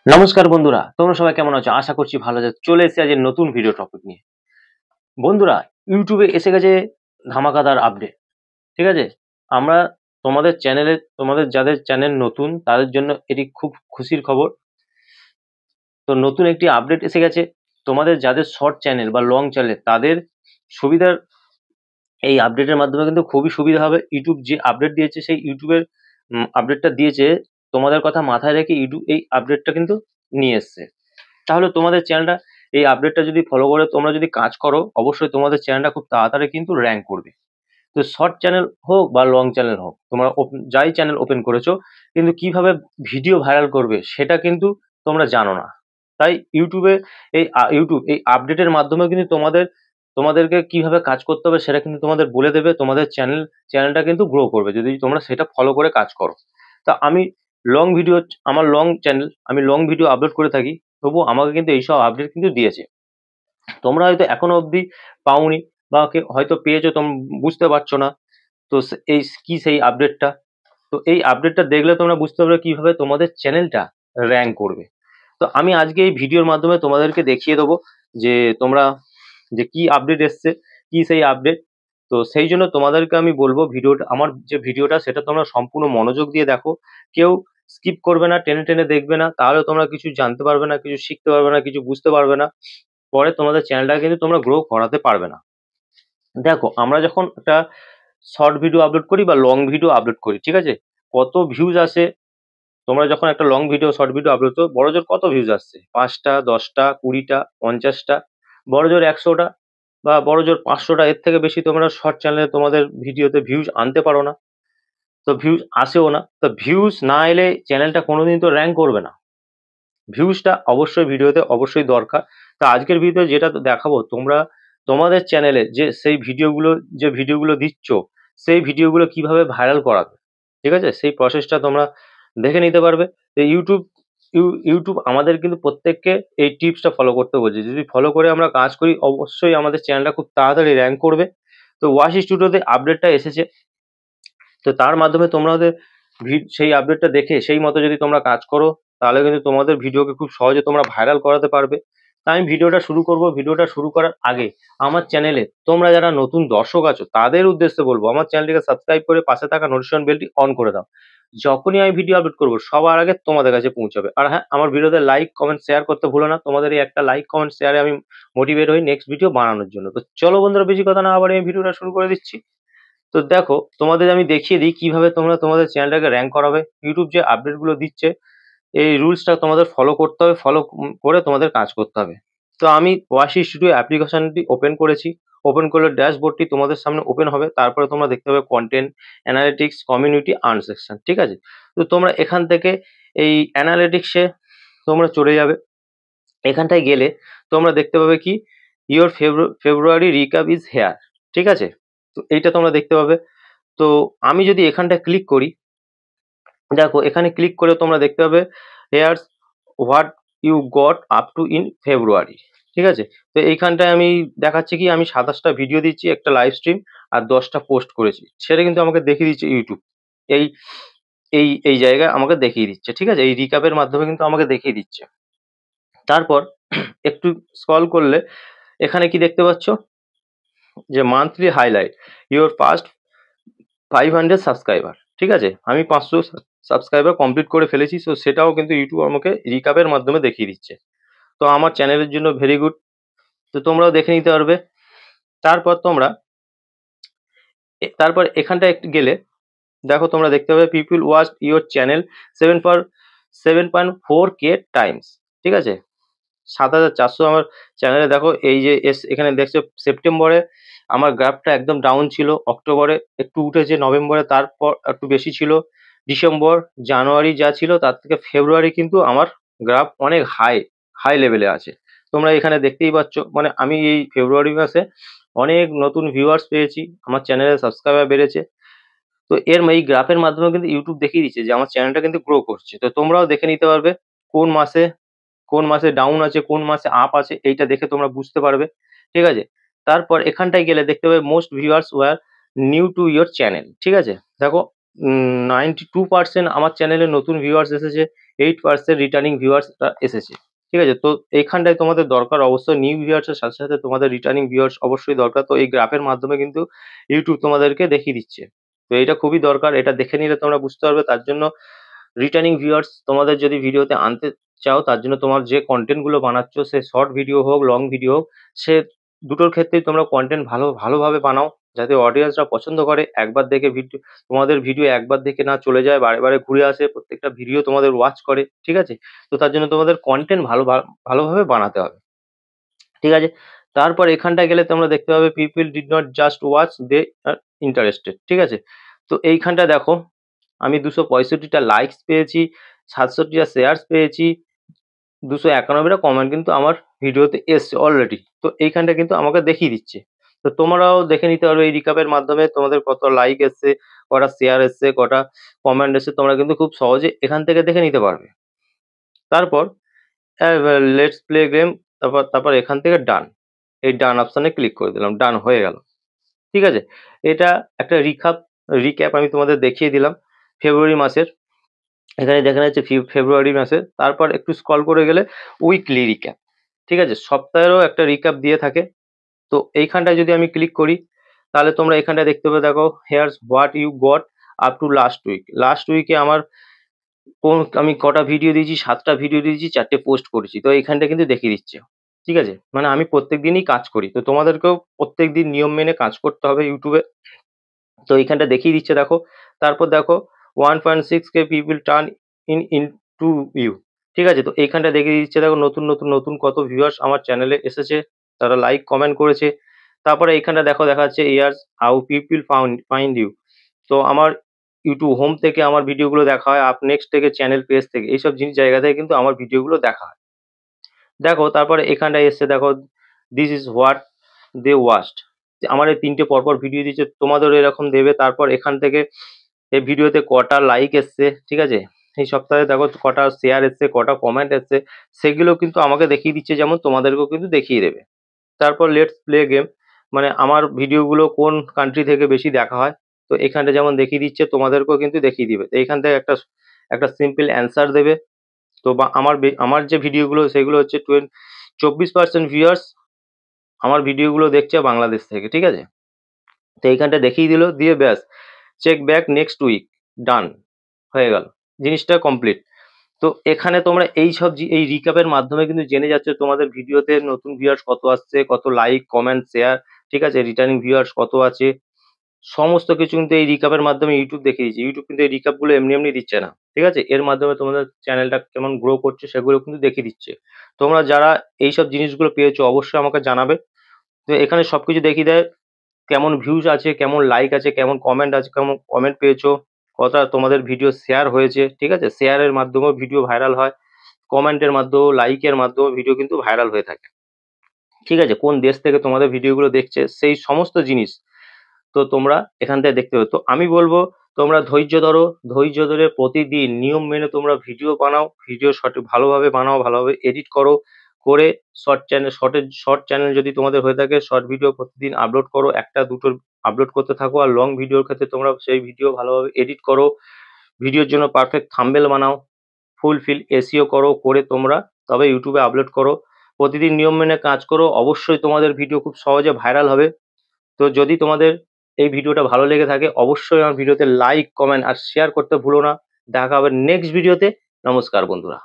নমস্কার বন্ধুরা, তোমরা সবাই কেমন আছো? আশা করছি ভালো আছো। চলে এসেছি আজ নতুন ভিডিও টপিক নিয়ে। বন্ধুরা, ইউটিউবে এসে গেছে ধামাকাদার আপডেট। ঠিক আছে? আমরা তোমাদের যাদের চ্যানেল নতুন তাদের জন্য এটি খুব খুশির খবর। তো নতুন একটি আপডেট এসে গেছে। তোমাদের যাদের শর্ট চ্যানেল বা লং চ্যানেল তাদের সুবিধার এই আপডেটের মাধ্যমে কিন্তু খুবই সুবিধা হবে। ইউটিউব যে আপডেট দিয়েছে সেই ইউটিউবের আপডেটটা দিয়েছে তোমাদের কথা মাথায় রেখে ইউটিউব এই আপডেটটা কিন্তু নিয়ে এসছে। তাহলে তোমাদের চ্যানেলটা এই আপডেটটা যদি ফলো করে তোমরা যদি কাজ করো অবশ্যই তোমাদের চ্যানেলটা খুব তাড়াতাড়ি কিন্তু র্যাঙ্ক করবে। তো শর্ট চ্যানেল হোক বা লং চ্যানেল হোক তোমরা যাই চ্যানেল ওপেন করেছো কিন্তু কিভাবে ভিডিও ভাইরাল করবে সেটা কিন্তু তোমরা জানো না। তাই ইউটিউব এই আপডেটের মাধ্যমে কিন্তু তোমাদেরকে কিভাবে কাজ করতে হবে সেটা কিন্তু তোমাদের বলে দেবে। তোমাদের চ্যানেলটা কিন্তু গ্রো করবে যদি তোমরা সেটা ফলো করে কাজ করো। তা আমি লং ভিডিও আমার লং চ্যানেল আমি লং ভিডিও আপলোড করে থাকি, তবুও আমাকে কিন্তু এইসব আপডেট কিন্তু দিয়েছে। তোমরা হয়তো এখনো অবধি পাওনি বা হয়তো পেয়েছো, তোমরা বুঝতে পারছো না। তো সেই আপডেটটা, তো এই আপডেটটা দেখলে তোমরা বুঝতে পারবে কিভাবে তোমাদের চ্যানেলটা র্যাঙ্ক করবে। তো আমি আজকে এই ভিডিওর মাধ্যমে তোমাদেরকে দেখিয়ে দেবো যে তোমরা যে কি আপডেট এসছে, কি সেই আপডেট। তো সেই জন্য তোমাদেরকে আমি বলবো আমার যে ভিডিওটা সেটা তোমরা সম্পূর্ণ মনোযোগ দিয়ে দেখো। কেউ স্কিপ করবে না, টেনে টেনে দেখবে না, তাহলে তোমরা কিছু জানতে পারবে না, কিছু শিখতে পারবে না, কিছু বুঝতে পারবে না। পরে তোমাদের চ্যানেলটা কিন্তু তোমরা গ্রো করাতে পারবে না। দেখো, আমরা যখন একটা শর্ট ভিডিও আপলোড করি বা লং ভিডিও আপলোড করি, ঠিক আছে, কত ভিউজ আসে। তোমরা যখন একটা long video short video upload করো বড় জোর কত ভিউজ আসছে? 5টা, 10টা, 20টা, 50টা, বড় জোর 100টা বা বড় জোর 500টা। এর থেকে বেশি তোমরা শর্ট চ্যানেলে তোমাদের ভিডিওতে ভিউজ আনতে পারো না। তো ভিউজ আসেও না। তো ভিউজ না এলে চ্যানেলটা কোনোদিন তো র্যাঙ্ক করবে না। ভিউজটা অবশ্যই ভিডিওতে অবশ্যই দরকার। তো আজকের ভিডিওতে যেটা দেখাবো, তোমরা তোমাদের চ্যানেলে যে ভিডিওগুলো দিচ্ছ সেই ভিডিওগুলো কিভাবে ভাইরাল করাবে, ঠিক আছে, সেই প্রসেসটা তোমরা দেখে নিতে পারবে। তো ইউটিউব আমাদের কিন্তু প্রত্যেককে এই টিপসটা ফলো করতে বলছে। যদি ফলো করে আমরা কাজ করি অবশ্যই আমাদের চ্যানেলটা খুব তাড়াতাড়ি র্যাঙ্ক করবে। তো ওয়াশ স্টুডিওতে আপডেটটা এসেছে। তো তার মাধ্যমে তোমাদের সেই আপডেটটা দেখে সেই মতো যদি তোমরা কাজ করো তাহলে কিন্তু তোমাদের ভিডিওকে খুব সহজে তোমরা ভাইরাল করাতে পারবে। তাই আমি ভিডিওটা শুরু করব। ভিডিওটা শুরু করার আগে আমার চ্যানেলে তোমরা যারা নতুন দর্শক আছো তাদের উদ্দেশ্যে বলবো আমার চ্যানেলটিকে সাবস্ক্রাইব করে পাশে থাকা নোটিফিকেশন বেলটি অন করে দাও। যখনই আমি ভিডিও আপলোড করবো সবার আগে তোমাদের কাছে পৌঁছাবে। আর হ্যাঁ, আমার ভিডিওতে লাইক কমেন্ট শেয়ার করতে ভুলো না। তোমাদের এই একটা লাইক কমেন্ট শেয়ারে আমি মোটিভেট হই নেক্সট ভিডিও বানানোর জন্য। তো চলো বন্ধুরা, বেশি কথা না আবার আমি ভিডিওটা শুরু করে দিচ্ছি। তো দেখো, তোমাদের আমি দেখিয়ে দিই কিভাবে তোমরা তোমাদের চ্যানেলটাকে র্যাঙ্ক করাবে। ইউটিউব যে আপডেটগুলো দিচ্ছে এই রুলসটা তোমাদের ফলো করতে হবে, ফলো করে তোমাদের কাজ করতে হবে। তো আমি ওয়াশি স্টুডিও অ্যাপ্লিকেশনটি ওপেন করেছি। ওপেন করলে ড্যাশবোর্ডটি তোমাদের সামনে ওপেন হবে। তারপরে তোমরা দেখতে পাবে content, analytics, community, earn section, ঠিক আছে। তো তোমরা এখান থেকে এই অ্যানালিটিক্সে তোমরা চলে যাবে। এখানটায় গেলে তোমরা দেখতে পাবে কি your February recap is here, ঠিক আছে। তো এইটা তোমরা দেখতে পাবে। তো আমি যদি এখানটা ক্লিক করি, দেখো এখানে ক্লিক করে তোমরা দেখতে পাবে here's what you got up to in February, ঠিক আছে। তো এইখানটায় আমি দেখাচ্ছি কি আমি 27টা ভিডিও দিচ্ছি, একটা লাইভ স্ট্রিম আর 10টা পোস্ট করেছি। সেটা কিন্তু আমাকে দেখিয়ে দিচ্ছে ইউটিউব। এই এই জায়গায় আমাকে দেখিয়ে দিচ্ছে, ঠিক আছে, এই রিক্যাপের মাধ্যমে কিন্তু আমাকে দেখিয়ে দিচ্ছে। তারপর একটু স্ক্রল করলে এখানে কি দেখতে পাচ্ছ যে monthly highlight your first 500 subscriber, ঠিক আছে। আমি 500 সাবস্ক্রাইবার কমপ্লিট করে ফেলেছি। তো সেটাও কিন্তু ইউটিউব আমাকে রিক্যাপের মাধ্যমে দেখিয়ে দিচ্ছে। তো আমার চ্যানেলের জন্য ভেরি গুড। তো তোমরাও দেখে নিতে পারবে। তারপর তারপর এখানটায় একটু গেলে দেখো তোমরা দেখতে পাবে people watch your channel 7.4K Times, ঠিক আছে। 7,400 আমার চ্যানেলে। দেখো এই যে এখানে দেখছো সেপ্টেম্বরে আমার গ্রাফটা একদম ডাউন ছিল, অক্টোবরে একটু উঠেছে, নভেম্বরে তারপর একটু বেশি ছিল, ডিসেম্বর, জানুয়ারি যা ছিল তার থেকে ফেব্রুয়ারি কিন্তু আমার গ্রাফ অনেক হাই লেভেলে আছে। তোমরা এখানে দেখতেই পাচ্ছ, মানে আমি এই ফেব্রুয়ারি মাসে অনেক নতুন ভিউয়ার্স পেয়েছি, আমার চ্যানেলে সাবস্ক্রাইবার বেড়েছে। তো এই গ্রাফের মাধ্যমে কিন্তু ইউটিউব দেখিয়ে দিচ্ছে যে আমার চ্যানেলটা কিন্তু গ্রো করছে। তো তোমরাও দেখে নিতে পারবে কোন মাসে ডাউন আছে, কোন মাসে আপ আছে, এইটা দেখে তোমরা বুঝতে পারবে, ঠিক আছে। তারপর এখানটায় গেলে দেখতে পাবে most viewers were new to your channel, ঠিক আছে। দেখো 92% আমার চ্যানেলে নতুন ভিউয়ার্স এসেছে, 8% রিটার্নিং ভিউয়ার্স এসেছে। ঠিক আছে? তো এইখানটায় তোমাদের দরকার অবশ্যই নিউ ভিউয়ার্স এর সাথে, সাথে তোমাদের রিটার্নিং ভিউয়ার্স অবশ্যই দরকার। তো এই গ্রাফের মাধ্যমে কিন্তু YouTube তোমাদেরকে দেখিয়ে দিচ্ছে। তো এটা খুবই দরকার। এটা দেখে নিলে তোমরা বুঝতে পারবে। তার জন্য রিটার্নিং ভিউয়ার্স তোমাদের যদি ভিডিওতে আনতে চাও, তার জন্য তোমার যে কনটেন্ট গুলো বানাচ্ছ, সে শর্ট ভিডিও হোক, লং ভিডিও হোক, সে দুটোর ক্ষেত্রেই তোমরা কনটেন্ট ভালোভাবে বানাও, যাতে অডিয়েন্সরা পছন্দ করে। একবার দেখে তোমাদের ভিডিও একবার দেখে না চলে যায়, বারে বারে ঘুরে আসে, প্রত্যেকটা ভিডিও তোমাদের ওয়াচ করে। ঠিক আছে? তো তার জন্য তোমাদের কনটেন্ট ভালোভাবে বানাতে হবে। ঠিক আছে? তারপর এখানটায় গেলে তোমরা দেখতে পাবে people did not just watch, they are interested. ঠিক আছে? তো এইখানটা দেখো, আমি 265টা লাইকস পেয়েছি, 67টা শেয়ার্স পেয়েছি, 291টা কমেন্ট কিন্তু আমার ভিডিওতে এসছে অলরেডি। তো এইখানটা কিন্তু আমাকে দেখিয়ে দিচ্ছে। তো তোমরাও দেখে নিতে পারবে এই রিক্যাপের মাধ্যমে তোমাদের কত লাইক এসছে, কটা শেয়ার এসছে, কটা কমেন্ট এসছে, তোমরা কিন্তু খুব সহজে এখান থেকে দেখে নিতে পারবে। তারপর লেটস প্লে গেম, তারপর এখান থেকে ডান, এই ডান অপশনে ক্লিক করে দিলাম, ডান হয়ে গেল। ঠিক আছে? এটা একটা রিক্যাপ আমি তোমাদের দেখিয়ে দিলাম ফেব্রুয়ারি মাসের। এখানে দেখা যাচ্ছে ফেব্রুয়ারি মাসে। তারপর একটু স্ক্রল করে গেলে উইকলি রিক্যাপ। ঠিক আছে? সপ্তাহেরও একটা রিক্যাপ দিয়ে থাকে। তো এইখানটায় যদি আমি ক্লিক করি, তাহলে তোমরা এখানটায় দেখতে পাবে, দেখো here's what you got up to last week. Last উইকে আমার আমি কটা ভিডিও দিয়েছি, 7টা ভিডিও দিয়েছি, 4টে পোস্ট করেছি। তো এইখানটা কিন্তু দেখিয়ে দিচ্ছে। ঠিক আছে? মানে আমি প্রত্যেক দিনই কাজ করি। তো তোমাদেরকেও প্রত্যেক দিন নিয়ম মেনে কাজ করতে হবে ইউটিউবে। তো এইখানটা দেখিয়ে দিচ্ছে দেখো। তারপর দেখো 1.6K people turn into you. ঠিক আছে? তো এইখানটা দেখিয়ে দিচ্ছে দেখো নতুন কত ভিউয়ার্স আমার চ্যানেলে এসেছে, তারা লাইক কমেন্ট করেছে। তারপরে এইখানটা দেখো, দেখা যাচ্ছে here's how people find you. তো আমার ইউটিউব হোম থেকে আমার ভিডিওগুলো দেখা হয়, আপ নেক্সট থেকে, চ্যানেল পেজ থেকে, এইসব জায়গা থেকে কিন্তু আমার ভিডিওগুলো দেখা হয়। দেখো তারপরে এখানটায় এসছে দেখো, this is what they watched. আমার এই 3টে পরপর ভিডিও দিচ্ছে, তোমাদেরও এরকম দেবে। তারপর এখান থেকে এই ভিডিওতে কটা লাইক এসছে, ঠিক আছে, এই সপ্তাহে দেখো কটা শেয়ার এসছে, কটা কমেন্ট এসছে, সেগুলো কিন্তু আমাকে দেখিয়ে দিচ্ছে, যেমন তোমাদেরকেও কিন্তু দেখিয়ে দেবে। তারপর লেটস প্লে গেম, মানে আমার ভিডিওগুলো কোন কান্ট্রি থেকে বেশি দেখা হয়। তো এখানটা যেমন দেখিয়ে দিচ্ছে, তোমাদেরকেও কিন্তু দেখিয়ে দিবে। তো এইখান থেকে একটা একটা সিম্পল অ্যান্সার দেবে। তো বা আমার যে ভিডিওগুলো সেগুলো হচ্ছে 24% ভিউয়ার্স আমার ভিডিওগুলো দেখছে বাংলাদেশ থেকে। ঠিক আছে? তো এইখানটা দেখিয়ে দিল, দিয়ে ব্যাস চেক ব্যাক নেক্সট উইক, ডান হয়ে গেল, জিনিসটা কমপ্লিট। তো এখানে তোমরা এই রিক্যাপের মাধ্যমে কিন্তু জেনে যাচ্ছে তোমাদের ভিডিওতে নতুন ভিউয়ার্স কত আসছে, কত লাইক কমেন্ট শেয়ার, ঠিক আছে, রিটার্নিং ভিউয়ার্স কত আছে, সমস্ত কিছু কিন্তু এই রিক্যাপের মাধ্যমে ইউটিউব দেখিয়ে দিচ্ছে। ইউটিউব কিন্তু এই রিক্যাপ গুলো এমনি এমনি দিচ্ছে না। ঠিক আছে? এর মাধ্যমে তোমাদের চ্যানেলটা কেমন গ্রো করছে সেগুলো কিন্তু দেখিয়ে দিচ্ছে। তোমরা যারা এইসব জিনিসগুলো পেয়েছো অবশ্যই আমাকে জানাবে। তো এখানে সবকিছু দেখিয়ে দেয়, কেমন ভিউজ আছে, কেমন লাইক আছে, কেমন কমেন্ট আছে, কেমন কমেন্ট পেয়েছো, কটা তোমাদের ভিডিও শেয়ার হয়েছে। ঠিক আছে? শেয়ারের মাধ্যমেও ভিডিও ভাইরাল হয়, কমেন্টের মাধ্যমেও, লাইকের মাধ্যমেও ভিডিও কিন্তু ভাইরাল হয়ে থাকে। ঠিক আছে? কোন দেশ থেকে তোমাদের ভিডিওগুলো দেখছে, সেই সমস্ত জিনিস তো তোমরা এখান থেকে দেখতে পাবে। তো আমি বলবো তোমরা ধৈর্য ধরো, ধৈর্য ধরে প্রতিদিন নিয়ম মেনে তোমরা ভিডিও বানাও, ভিডিও সঠিক ভালোভাবে বানাও, ভালোভাবে এডিট করো, করে শর্ট চ্যানেল যদি তোমাদের হয়ে থাকে, শর্ট ভিডিও প্রতিদিন আপলোড করো, একটা দুটো আপলোড করতে থাকো। আর লং ভিডিওর ক্ষেত্রে তোমরা সেই ভিডিও ভালোভাবে এডিট করো, ভিডিওর জন্য পারফেক্ট থাম্বনেল বানাও, ফুলফিল এসইও করো, করে তোমরা তবে ইউটিউবে আপলোড করো। প্রতিদিন নিয়ম মেনে কাজ করো, অবশ্যই তোমাদের ভিডিও খুব সহজে ভাইরাল হবে। তো যদি তোমাদের এই ভিডিওটা ভালো লেগে থাকে, অবশ্যই আমার ভিডিওতে লাইক কমেন্ট আর শেয়ার করতে ভুলো না। দেখা হবে নেক্সট ভিডিওতে। নমস্কার বন্ধুরা।